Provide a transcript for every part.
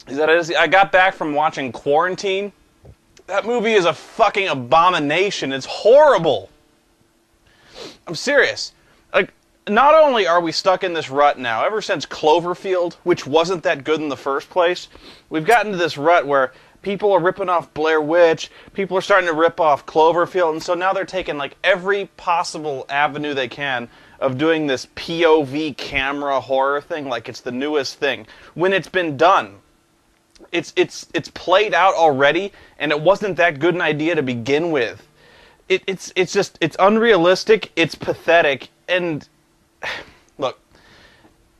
is that I got back from watching Quarantine. That movie is a fucking abomination. It's horrible. I'm serious. Like, not only are we stuck in this rut now, ever since Cloverfield, which wasn't that good in the first place, we've gotten to this rut where people are ripping off Blair Witch, people are starting to rip off Cloverfield, and so now they're taking like every possible avenue they can of doing this POV camera horror thing like it's the newest thing, when it's been done. It's played out already, and it wasn't that good an idea to begin with. It's unrealistic, it's pathetic, and look,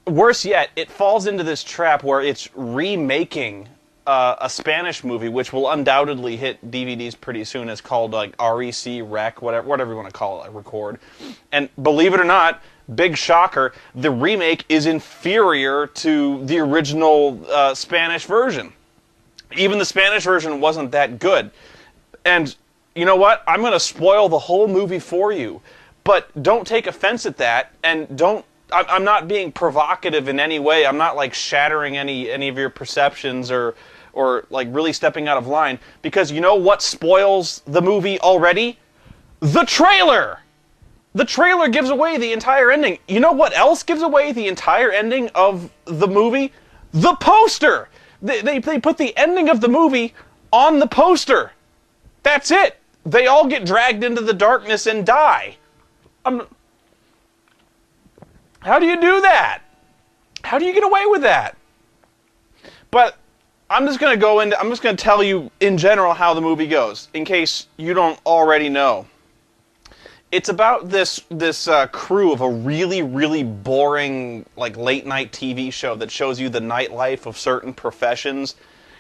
worse yet, it falls into this trap where it's remaking a Spanish movie, which will undoubtedly hit DVDs pretty soon. It's called like REC, whatever you want to call it, record. And believe it or not, big shocker, the remake is inferior to the original Spanish version. Even the Spanish version wasn't that good. And you know what? I'm going to spoil the whole movie for you. But don't take offense at that, and I'm not being provocative in any way. I'm not like shattering any of your perceptions or like really stepping out of line, because you know what spoils the movie already? The trailer! The trailer gives away the entire ending. You know what else gives away the entire ending of the movie? The poster! They put the ending of the movie on the poster. That's it. They all get dragged into the darkness and die. How do you do that? How do you get away with that? But I'm just going to tell you in general how the movie goes, in case you don't already know. It's about this crew of a really, really boring, like, late-night TV show that shows you the nightlife of certain professions,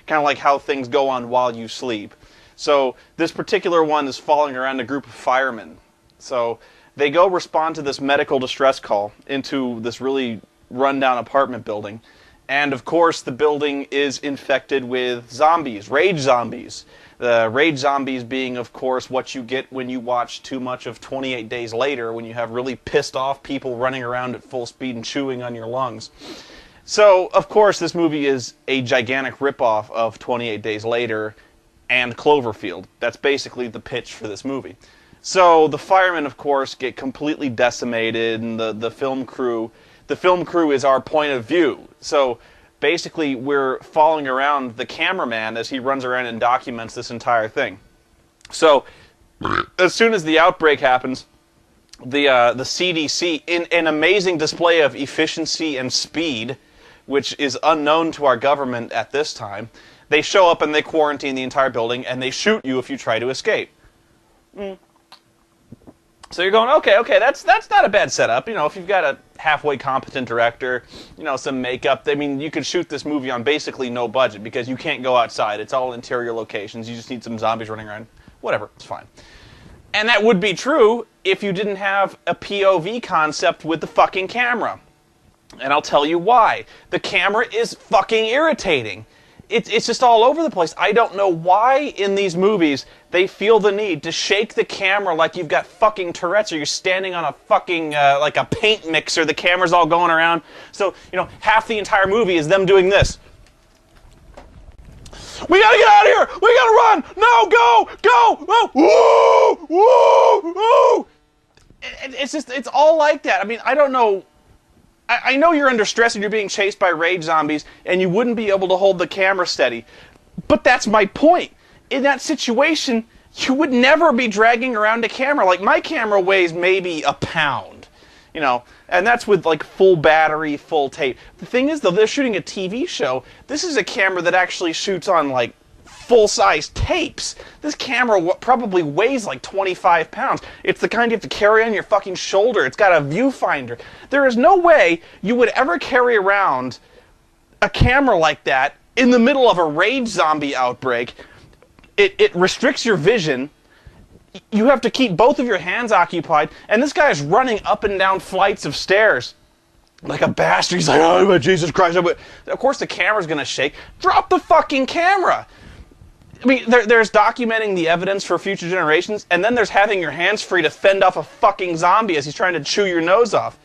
kind of like how things go on while you sleep. So this particular one is following around a group of firemen. So they go respond to this medical distress call into this really rundown apartment building. And, of course, the building is infected with zombies, rage zombies. The rage zombies being, of course, what you get when you watch too much of 28 Days Later, when you have really pissed off people running around at full speed and chewing on your lungs. So, of course, this movie is a gigantic ripoff of 28 Days Later and Cloverfield. That's basically the pitch for this movie. So the firemen, of course, get completely decimated, and the film crew is our point of view. So basically, we're following around the cameraman as he runs around and documents this entire thing. So as soon as the outbreak happens, the CDC, in an amazing display of efficiency and speed, which is unknown to our government at this time, they show up and they quarantine the entire building, and they shoot you if you try to escape. So you're going, okay, that's not a bad setup. You know, if you've got a halfway competent director, you know, some makeup, I mean, you could shoot this movie on basically no budget because you can't go outside. It's all interior locations. You just need some zombies running around. Whatever, it's fine. And that would be true if you didn't have a POV concept with the fucking camera. And I'll tell you why. The camera is fucking irritating. It's just all over the place. I don't know why in these movies they feel the need to shake the camera like you've got fucking Tourette's, or you're standing on a fucking, like a paint mixer, the camera's all going around. So, you know, half the entire movie is them doing this. We gotta get out of here! We gotta run! No, go! Woo! Woo! Woo! It's all like that. I mean, I don't know. I know you're under stress and you're being chased by rage zombies and you wouldn't be able to hold the camera steady. But that's my point. In that situation, you would never be dragging around a camera. Like, my camera weighs maybe a pound, you know, and that's with, like, full battery, full tape. The thing is, though, they're shooting a TV show. This is a camera that actually shoots on, like, full-size tapes. This camera probably weighs like 25 pounds. It's the kind you have to carry on your fucking shoulder. It's got a viewfinder. There is no way you would ever carry around a camera like that in the middle of a rage zombie outbreak. It restricts your vision. You have to keep both of your hands occupied, and this guy is running up and down flights of stairs like a bastard. He's like, oh, Jesus Christ. Of course the camera's going to shake. Drop the fucking camera. I mean, there's documenting the evidence for future generations, and then there's having your hands free to fend off a fucking zombie as he's trying to chew your nose off.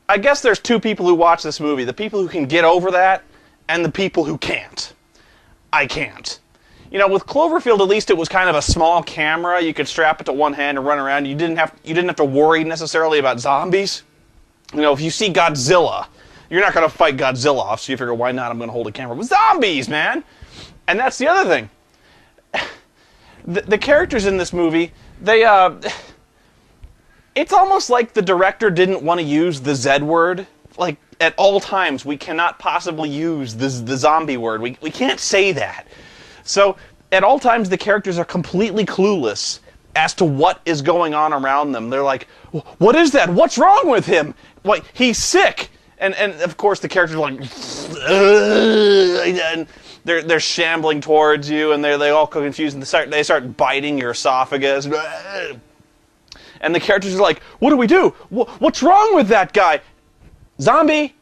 I guess there's two people who watch this movie. The people who can get over that, and the people who can't. I can't. You know, with Cloverfield, at least it was kind of a small camera. You could strap it to one hand and run around. You didn't have to worry necessarily about zombies. You know, if you see Godzilla, you're not going to fight Godzilla off, so you figure, why not? I'm going to hold a camera. With zombies, man! And that's the other thing. The characters in this movie, they, it's almost like the director didn't want to use the Z word. Like, at all times, we cannot possibly use the zombie word. We can't say that. So, at all times, the characters are completely clueless as to what is going on around them. They're like, what is that? What's wrong with him? Like, he's sick. And of course, the characters are like, and they're shambling towards you, and they all confused, and they start biting your esophagus. And the characters are like, what do we do? What's wrong with that guy? Zombie!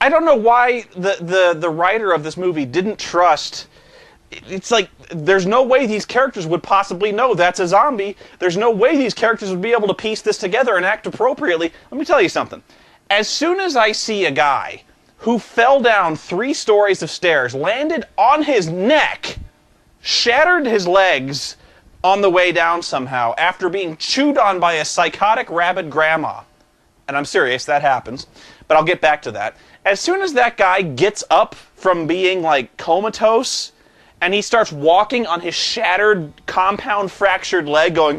I don't know why the writer of this movie didn't trust. It's like, there's no way these characters would possibly know that's a zombie. There's no way these characters would be able to piece this together and act appropriately. Let me tell you something. As soon as I see a guy who fell down 3 stories of stairs, landed on his neck, shattered his legs on the way down somehow, after being chewed on by a psychotic rabid grandma, and I'm serious, that happens, but I'll get back to that. As soon as that guy gets up from being, like, comatose, and he starts walking on his shattered, compound fractured leg going,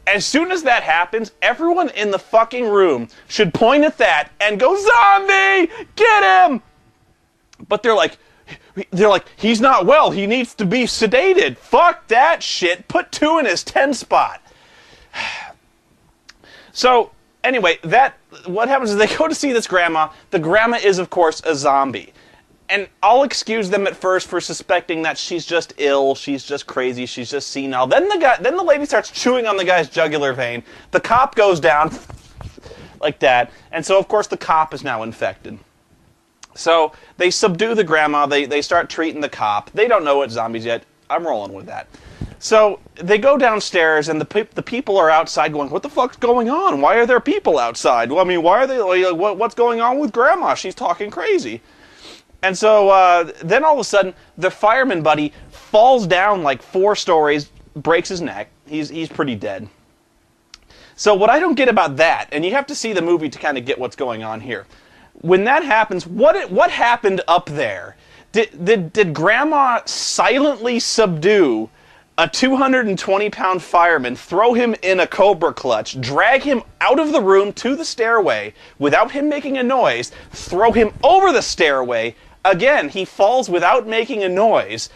as soon as that happens, everyone in the fucking room should point at that and go, zombie! Get him! But they're like, he's not well, he needs to be sedated. Fuck that shit. Put 2 in his 10 spot. So, anyway, what happens is they go to see this grandma. The grandma is, of course, a zombie. And I'll excuse them at first for suspecting that she's just ill, she's just crazy, she's just senile. Then the lady starts chewing on the guy's jugular vein. The cop goes down like that. And so, of course, the cop is now infected. So, they subdue the grandma, they start treating the cop. They don't know it's zombies yet. I'm rolling with that. So, they go downstairs, and the people are outside going, what the fuck's going on? Why are there people outside? Well, I mean, why are they, what's going on with Grandma? She's talking crazy. And so, then all of a sudden, the fireman buddy falls down like 4 stories, breaks his neck. He's pretty dead. So, what I don't get about that, and you have to see the movie to kind of get what's going on here. When that happens, what happened up there? Did Grandma silently subdue a 220-pound fireman, throw him in a cobra clutch, drag him out of the room to the stairway without him making a noise, throw him over the stairway, again, he falls without making a noise,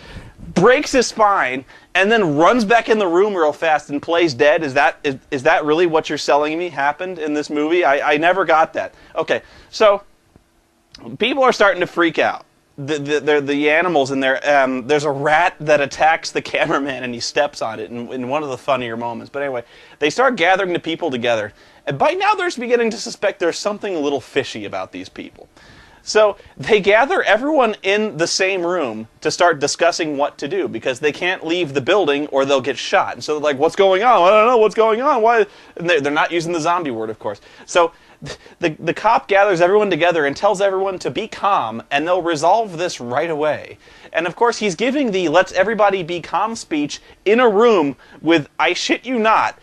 breaks his spine, and then runs back in the room real fast and plays dead? Is that really what you're selling me happened in this movie? I never got that. Okay, so people are starting to freak out. The animals in there, there's a rat that attacks the cameraman and he steps on it in one of the funnier moments. But anyway, they start gathering the people together. And by now they're beginning to suspect there's something a little fishy about these people. So they gather everyone in the same room to start discussing what to do, because they can't leave the building or they'll get shot. And so they're like, what's going on? I don't know what's going on. Why? And they're not using the zombie word, of course. So the cop gathers everyone together and tells everyone to be calm, and they'll resolve this right away. And of course, he's giving the let's everybody be calm speech in a room with, I shit you not,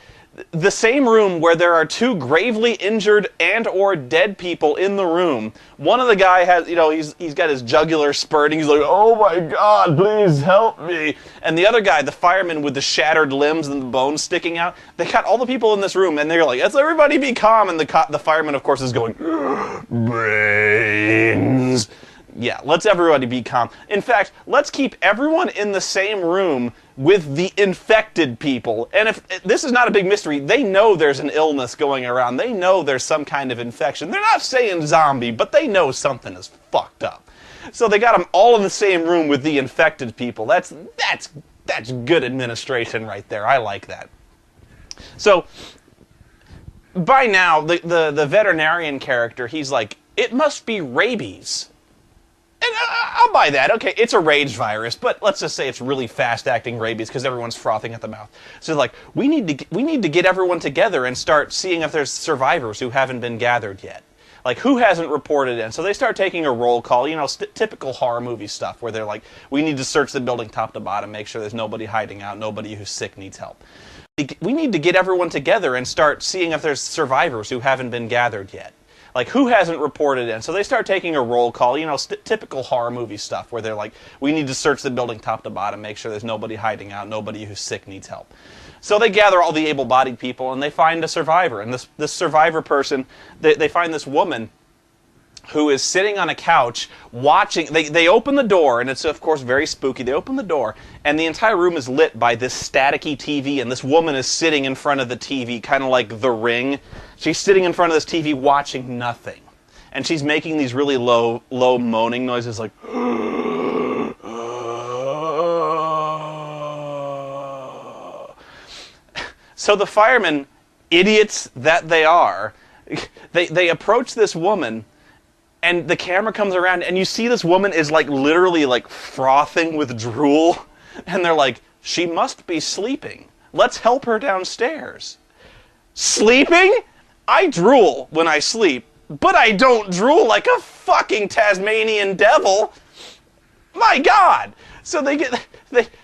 the same room where there are 2 gravely injured and or dead people in the room. One of the guy has, he's got his jugular spurting. He's like, oh my God, please help me. And the other guy, the fireman with the shattered limbs and the bones sticking out, they got all the people in this room and they're like, let's everybody be calm. And the fireman, of course, is going, brains. Yeah, let's everybody be calm. In fact, let's keep everyone in the same room with the infected people. And if this is not a big mystery, they know there's an illness going around. They know there's some kind of infection. They're not saying zombie, but they know something is fucked up. So they got them all in the same room with the infected people. That's good administration right there. I like that. So by now, the veterinarian character, he's like, it must be rabies. And I'll buy that. Okay, it's a rage virus, but let's just say it's really fast-acting rabies because everyone's frothing at the mouth. So like, we need to get everyone together and start seeing if there's survivors who haven't been gathered yet. Like, who hasn't reported in? So they start taking a roll call, you know, typical horror movie stuff, where they're like, we need to search the building top to bottom, make sure there's nobody hiding out, nobody who's sick needs help. We need to get everyone together and start seeing if there's survivors who haven't been gathered yet. Like, who hasn't reported in? So they start taking a roll call, you know, typical horror movie stuff, where they're like, we need to search the building top to bottom, make sure there's nobody hiding out, nobody who's sick needs help. So they gather all the able-bodied people, and they find a survivor. And this survivor person, they find this woman who is sitting on a couch watching. They open the door, and it's, of course, very spooky. They open the door, and the entire room is lit by this staticky TV, and this woman is sitting in front of the TV, kind of like The Ring. She's sitting in front of this TV watching nothing. And she's making these really low moaning noises, like... So the firemen, idiots that they are, they approach this woman, and the camera comes around, and you see this woman is like literally like frothing with drool, and they're like, she must be sleeping. Let's help her downstairs. Sleeping? I drool when I sleep, but I don't drool like a fucking Tasmanian devil. My God! So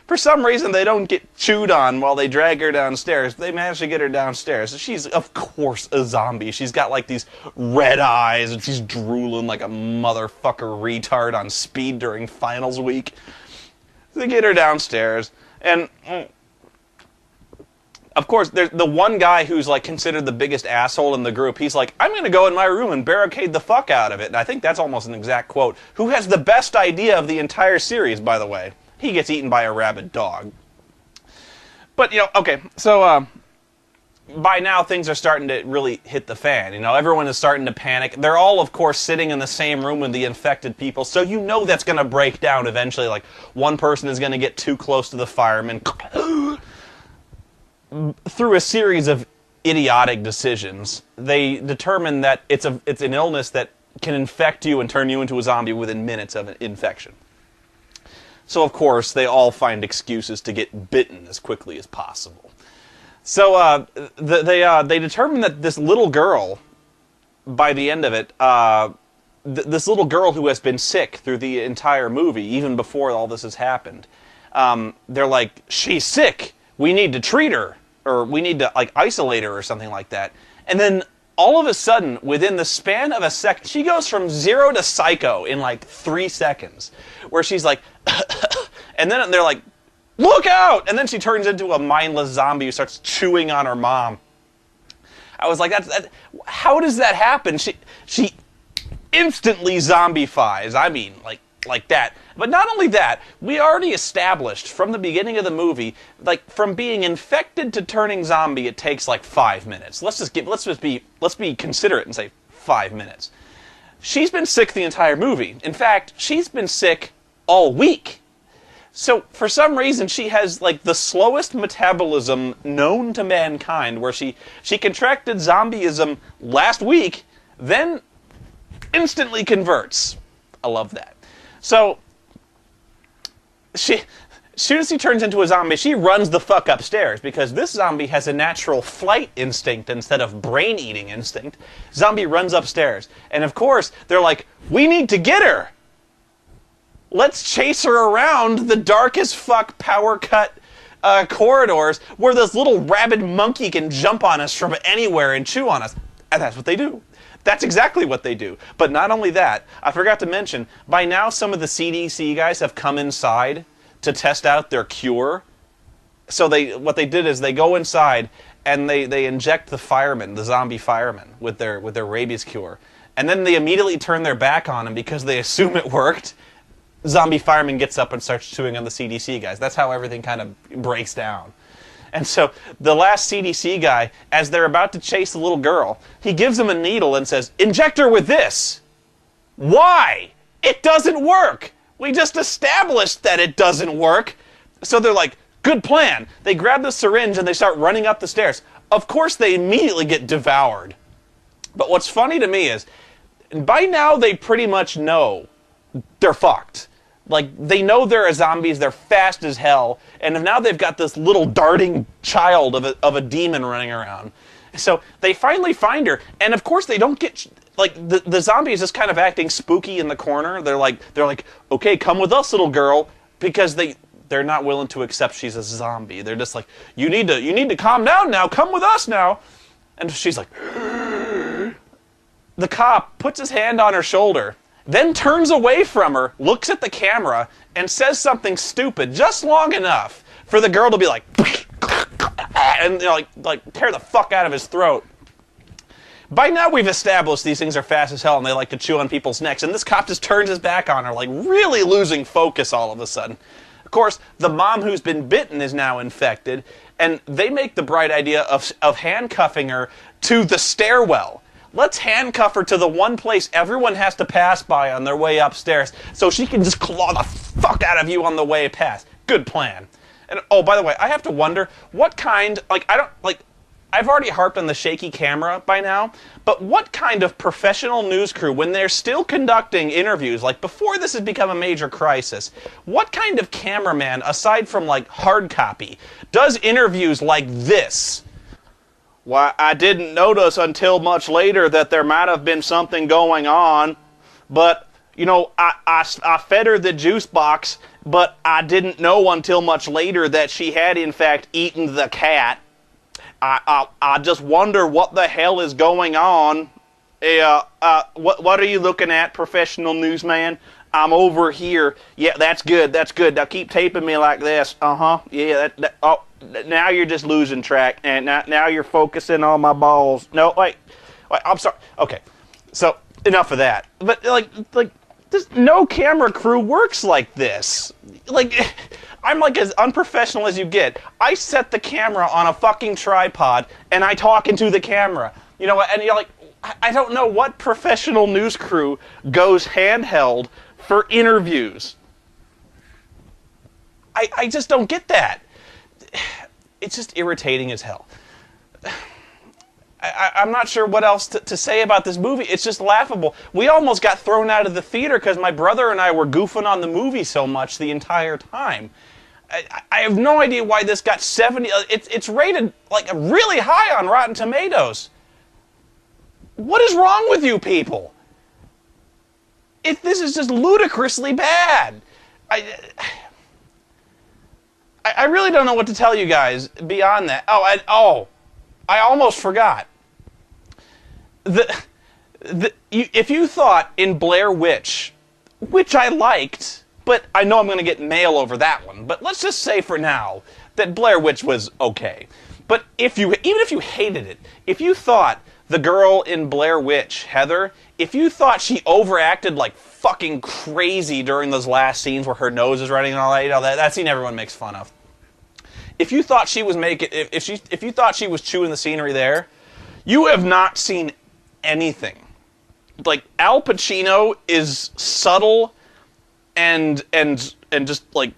for some reason, they don't get chewed on while they drag her downstairs. They manage to get her downstairs. She's, of course, a zombie. She's got, like, these red eyes, and she's drooling like a motherfucker retard on speed during finals week. They get her downstairs, and... Of course, there's the one guy who's, like, considered the biggest asshole in the group. He's like, I'm going to go in my room and barricade the fuck out of it. And I think that's almost an exact quote. Who has the best idea of the entire series, by the way? He gets eaten by a rabid dog. But, you know, okay, so, by now things are starting to really hit the fan. You know, everyone is starting to panic. They're all, of course, sitting in the same room with the infected people. So you know that's going to break down eventually. Like, one person is going to get too close to the fireman. Through a series of idiotic decisions, they determine that it's an illness that can infect you and turn you into a zombie within minutes of an infection. So, of course, they all find excuses to get bitten as quickly as possible. So, they determine that this little girl, by the end of it, this little girl who has been sick through the entire movie, even before all this has happened, they're like, she's sick, we need to treat her. Or we need to, like, isolate her or something like that. And then, all of a sudden, within the span of a second, she goes from 0 to psycho in, like, 3 seconds. Where she's like, and then they're like, look out! And then she turns into a mindless zombie who starts chewing on her mom. I was like, how does that happen? She instantly zombifies. I mean, like that. But not only that, we already established from the beginning of the movie, like, from being infected to turning zombie, it takes like 5 minutes. Let's be considerate and say 5 minutes. She's been sick the entire movie. In fact, she's been sick all week. So, for some reason, she has, like, the slowest metabolism known to mankind, where she contracted zombieism last week, then instantly converts. I love that. So, as soon as she turns into a zombie, she runs the fuck upstairs, because this zombie has a natural flight instinct instead of brain-eating instinct. Zombie runs upstairs. And of course, they're like, we need to get her! Let's chase her around the dark as fuck power-cut corridors where this little rabid monkey can jump on us from anywhere and chew on us. And that's what they do. That's exactly what they do. But not only that, I forgot to mention, by now some of the CDC guys have come inside to test out their cure. So what they did is they go inside and they inject the firemen, the zombie firemen, with their rabies cure. And then they immediately turn their back on him because they assume it worked. Zombie fireman gets up and starts chewing on the CDC guys. That's how everything kind of breaks down. And so the last CDC guy, as they're about to chase the little girl, he gives him a needle and says, inject her with this. Why? It doesn't work. We just established that it doesn't work. So they're like, good plan. They grab the syringe and they start running up the stairs. Of course, they immediately get devoured. But what's funny to me is, by now they pretty much know they're fucked. Like, they know there are zombies, they're fast as hell, and now they've got this little darting child of a demon running around. So they finally find her, and of course they don't get, like, the zombie is just kind of acting spooky in the corner. They're like, okay, come with us, little girl, because they're not willing to accept she's a zombie. They're just like, you need to calm down now, come with us now. And she's like, the cop puts his hand on her shoulder, then turns away from her, looks at the camera, and says something stupid just long enough for the girl to be like, and like tear the fuck out of his throat. By now we've established these things are fast as hell and they like to chew on people's necks, and this cop just turns his back on her, like really losing focus all of a sudden. Of course, the mom who's been bitten is now infected, and they make the bright idea of handcuffing her to the stairwell. Let's handcuff her to the one place everyone has to pass by on their way upstairs, so she can just claw the fuck out of you on the way past. Good plan. And oh, by the way, I have to wonder what kind, I've already harped on the shaky camera by now, but what kind of professional news crew, when they're still conducting interviews, like before this has become a major crisis, what kind of cameraman, aside from like hard copy, does interviews like this? Why, I didn't notice until much later that there might have been something going on, but, you know, I fed her the juice box, but I didn't know until much later that she had, in fact, eaten the cat. I just wonder what the hell is going on. What are you looking at, professional newsman? I'm over here. Yeah, that's good, that's good. Now keep taping me like this. Yeah, oh, now you're just losing track, and now you're focusing on my balls. No, wait, I'm sorry. Okay, so enough of that. But like this, no camera crew works like this. Like, I'm like as unprofessional as you get. I set the camera on a fucking tripod, and I talk into the camera. You know, and you're like, I don't know what professional news crew goes handheld for interviews. I just don't get that. It's just irritating as hell. I'm not sure what else to say about this movie. It's just laughable. We almost got thrown out of the theater because my brother and I were goofing on the movie so much the entire time. I have no idea why this got 70. It's rated like really high on Rotten Tomatoes. What is wrong with you people? This is just ludicrously bad. I really don't know what to tell you guys beyond that. I almost forgot. If you thought in Blair Witch, which I liked, but I know I'm going to get mail over that one, but let's just say for now that Blair Witch was okay. But even if you hated it, if you thought the girl in Blair Witch, Heather, if you thought she overacted like fucking crazy during those last scenes where her nose is running and all that, you know, that scene everyone makes fun of. If you thought she was if you thought she was chewing the scenery there, you have not seen anything. Like, Al Pacino is subtle and just like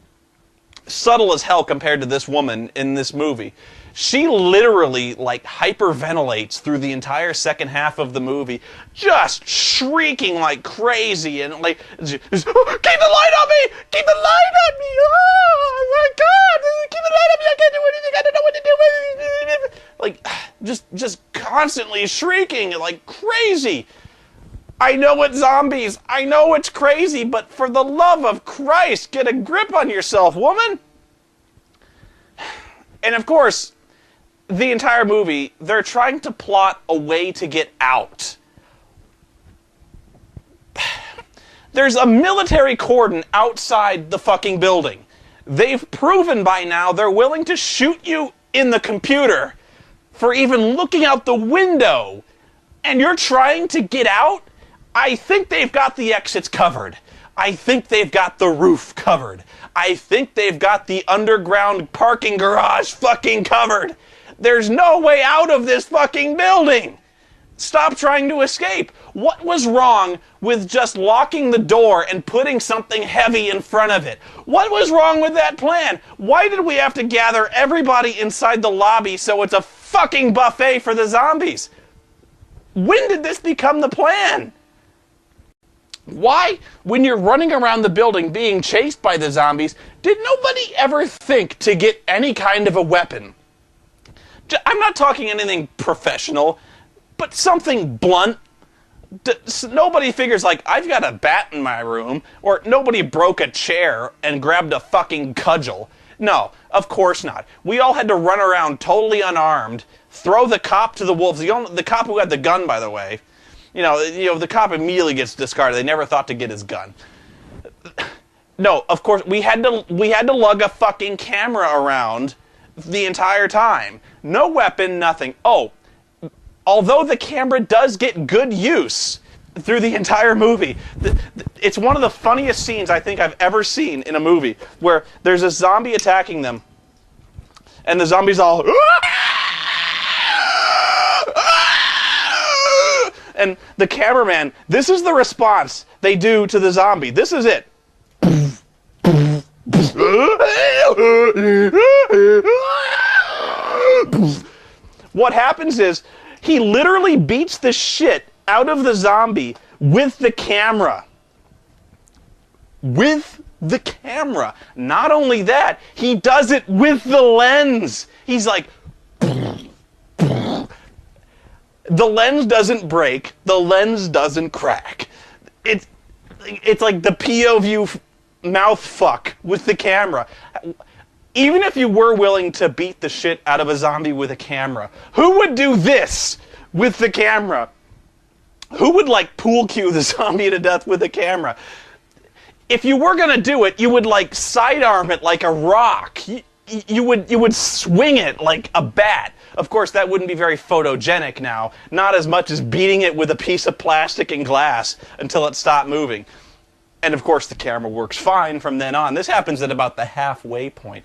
subtle as hell compared to this woman in this movie. She literally, like, hyperventilates through the entire second half of the movie, just shrieking like crazy, and like, keep the light on me! Keep the light on me! Oh my God! Keep the light on me! I can't do anything! I don't know what to do! Like, just constantly shrieking like crazy. I know it's zombies. I know it's crazy, but for the love of Christ, get a grip on yourself, woman! And of course, the entire movie, they're trying to plot a way to get out. There's a military cordon outside the fucking building. They've proven by now they're willing to shoot you in the computer for even looking out the window. And you're trying to get out? I think they've got the exits covered. I think they've got the roof covered. I think they've got the underground parking garage fucking covered. There's no way out of this fucking building. Stop trying to escape. What was wrong with just locking the door and putting something heavy in front of it? What was wrong with that plan? Why did we have to gather everybody inside the lobby so it's a fucking buffet for the zombies? When did this become the plan? Why, when you're running around the building being chased by the zombies, did nobody ever think to get any kind of a weapon? I'm not talking anything professional, but something blunt. Nobody figures, like, I've got a bat in my room, or nobody broke a chair and grabbed a fucking cudgel. No, of course not. We all had to run around totally unarmed, throw the cop to the wolves. The cop who had the gun, by the way, you know, the cop immediately gets discarded. They never thought to get his gun. No, of course, we had to lug a fucking camera around the entire time. No weapon, nothing. Oh, although the camera does get good use through the entire movie, it's one of the funniest scenes I think I've ever seen in a movie, where there's a zombie attacking them, and the zombie's all, and the cameraman, this is the response they do to the zombie. This is it. What happens is, he literally beats the shit out of the zombie with the camera. With the camera. Not only that, he does it with the lens. He's like... The lens doesn't break. The lens doesn't crack. It's like the POV mouth fuck with the camera. Even if you were willing to beat the shit out of a zombie with a camera, who would do this with the camera? Who would, like, pool cue the zombie to death with a camera? If you were gonna do it, you would, like, sidearm it like a rock. You would swing it like a bat. Of course, that wouldn't be very photogenic now. Not as much as beating it with a piece of plastic and glass until it stopped moving. And of course, the camera works fine from then on. This happens at about the halfway point.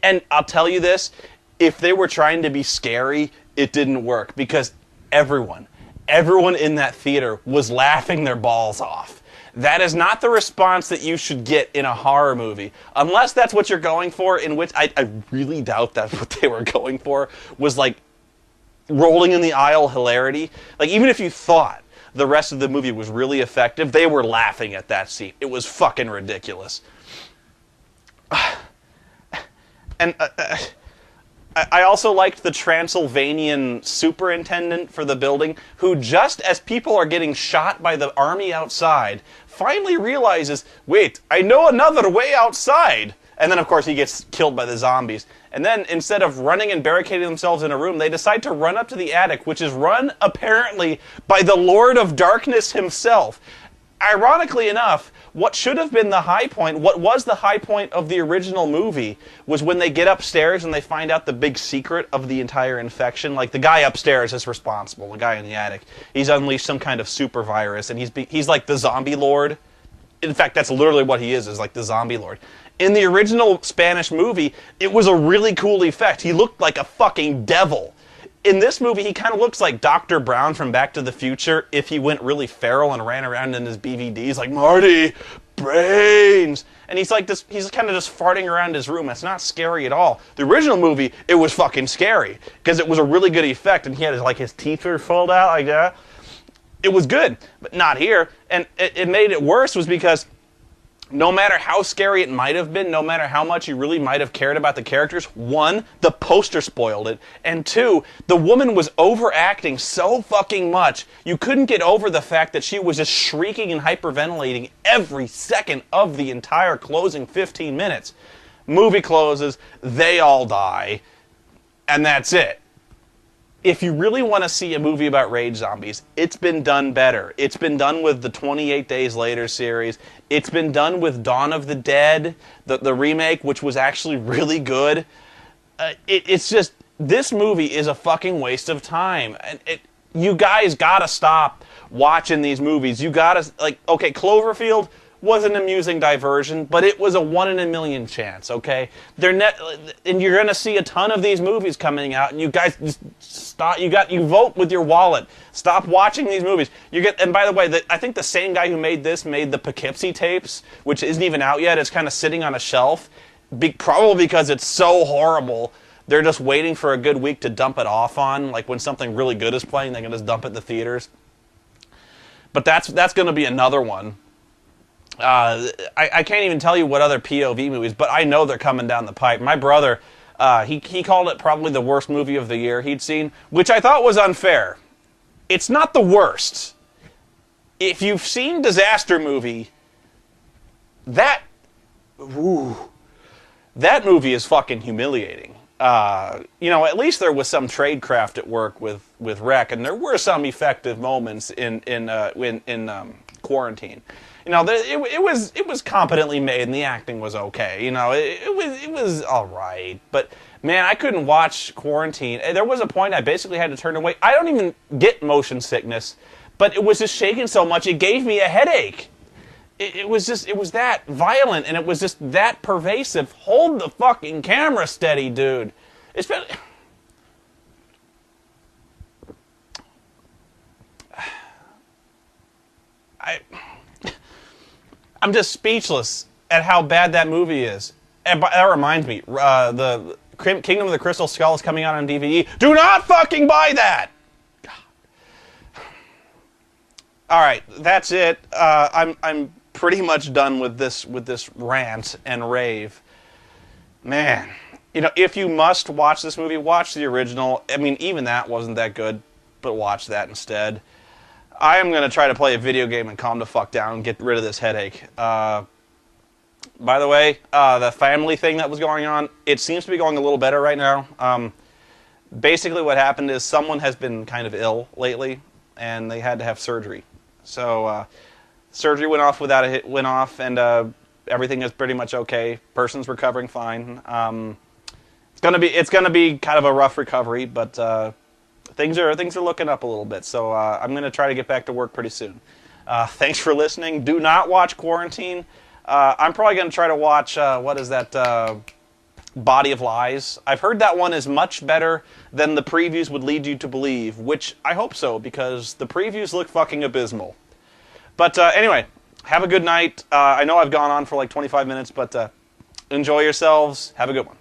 And I'll tell you this, if they were trying to be scary, it didn't work. Because everyone in that theater was laughing their balls off. That is not the response that you should get in a horror movie. Unless that's what you're going for, in which I really doubt that's what they were going for, was like rolling in the aisle hilarity. Like, even if you thought the rest of the movie was really effective, they were laughing at that scene. It was fucking ridiculous. And I also liked the Transylvanian superintendent for the building, who just as people are getting shot by the army outside, finally realizes, wait, I know another way outside. And then, of course, he gets killed by the zombies. And then, instead of running and barricading themselves in a room, they decide to run up to the attic, which is run, apparently, by the Lord of Darkness himself. Ironically enough, what should have been the high point, what was the high point of the original movie, was when they get upstairs and they find out the big secret of the entire infection. Like, the guy upstairs is responsible, the guy in the attic. He's unleashed some kind of super virus, and he's like the zombie lord. In fact, that's literally what he is like the zombie lord. In the original Spanish movie, it was a really cool effect. He looked like a fucking devil. In this movie, he kind of looks like Dr. Brown from Back to the Future if he went really feral and ran around in his BVDs like, Marty, brains! And he's like this, he's kind of just farting around his room. It's not scary at all. The original movie, it was fucking scary because it was a really good effect, and he had his teeth were pulled out like that. It was good, but not here. And it made it worse was because no matter how scary it might have been, no matter how much you really might have cared about the characters, one, the poster spoiled it, and two, the woman was overacting so fucking much, you couldn't get over the fact that she was just shrieking and hyperventilating every second of the entire closing 15 minutes. Movie closes, they all die, and that's it. If you really want to see a movie about rage zombies, it's been done better. It's been done with the 28 Days Later series. It's been done with Dawn of the Dead, the remake, which was actually really good. It's just, this movie is a fucking waste of time. You guys gotta stop watching these movies. You gotta, okay, Cloverfield was an amusing diversion, but it was a 1 in a million chance, okay? And you're gonna see a ton of these movies coming out, and you guys just stop. You vote with your wallet. Stop watching these movies. And by the way, I think the same guy who made this made the Poughkeepsie tapes, which isn't even out yet. It's kind of sitting on a shelf, probably because it's so horrible. They're just waiting for a good week to dump it off on. Like when something really good is playing, they can just dump it in the theaters. But that's going to be another one. I can't even tell you what other POV movies, but I know they're coming down the pipe. My brother, he called it probably the worst movie of the year he'd seen, which I thought was unfair. It's not the worst. If you've seen Disaster Movie, that movie is fucking humiliating. At least there was some tradecraft at work with Rec, and there were some effective moments in Quarantine. It was competently made, and the acting was okay. It was all right, but man, I couldn't watch Quarantine. There was a point I basically had to turn away. I don't even get motion sickness, but it was just shaking so much it gave me a headache. It was that violent, and it was just that pervasive. Hold the fucking camera steady, dude. I'm just speechless at how bad that movie is. And that reminds me, the Kingdom of the Crystal Skull is coming out on DVD. Do not fucking buy that! All right, that's it. I'm pretty much done with this rant and rave. Man, if you must watch this movie, watch the original. I mean, even that wasn't that good, but watch that instead. I am going to try to play a video game and calm the fuck down and get rid of this headache. By the way, the family thing that was going on, it seems to be going a little better right now. Basically what happened is someone has been kind of ill lately, and they had to have surgery. So surgery went off and everything is pretty much okay. Person's recovering fine. It's gonna be kind of a rough recovery, but things are looking up a little bit. So I'm gonna try to get back to work pretty soon. Thanks for listening. Do not watch Quarantine. I'm probably gonna try to watch what is that? Body of Lies. I've heard that one is much better than the previews would lead you to believe, which I hope so, because the previews look fucking abysmal. But anyway, have a good night. I know I've gone on for like 25 minutes, but enjoy yourselves. Have a good one.